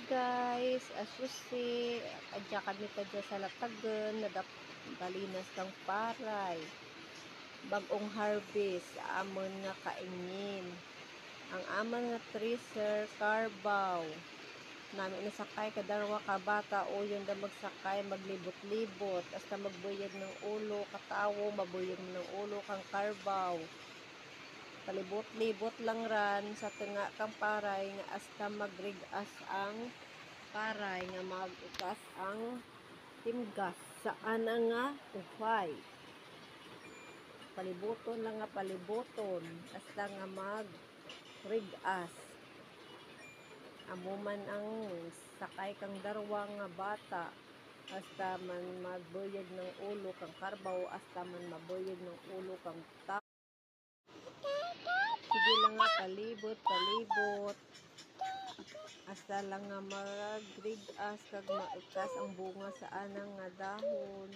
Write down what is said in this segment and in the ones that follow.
guys, as you see, adya kami kadya sa latagan, nadalinas ng paray. Bagong harvest, amon nga kaingin. Ang amon nga treasure, carbaw. Namin nasakay kadarwa ka bata o yun na magsakay, maglibot-libot, hasta magbuyag ng ulo, katawo, mabuyag ng ulo kang carbaw. Palibot-libot lang ran sa tunga kang paray nga hasta magrigas ang paray nga mag-ukas ang timgas saan nga ufay. Palibuton lang nga palibuton hasta nga magrigas. Amuman ang sakay kang darwa nga bata hasta man magbuyag ng ulo kang karbaw hasta man mabuyag ng ulo kang tao. Sige lang nga palibot hasta lang nga magrigas kag maukas ang bunga sa anang nga dahon.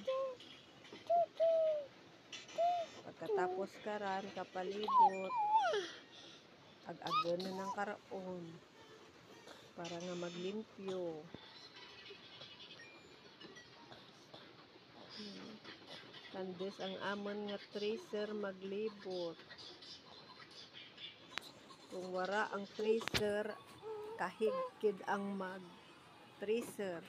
Pagkatapos karan kapalibot ag-agon na ng karaon para nga maglimpyo. Kandes ang amon nga treasure maglibot. Kung wara ang treasure, kahigkid ang mag-treasure.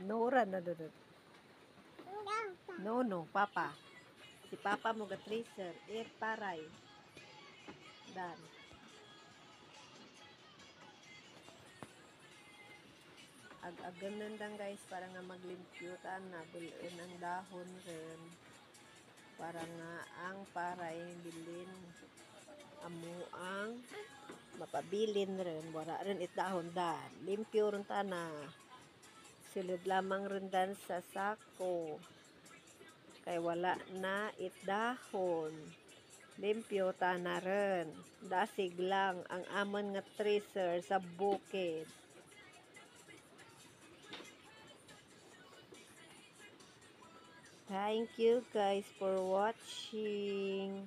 Nora na doon. No, papa. Si papa mo ga-treasure. Paray. Dan. Ag-aganan lang guys para nga maglimpyutan na bilin ang dahon rin. Para nga ang paray bilin amo ang mapabilin rin wala rin itdahon dan limpyo rin ta na silid lamang rin dan sa sako kay wala na itdahon limpyo ta na rin dasig lang ang amon nga treasure sa bukid. Thank you guys for watching.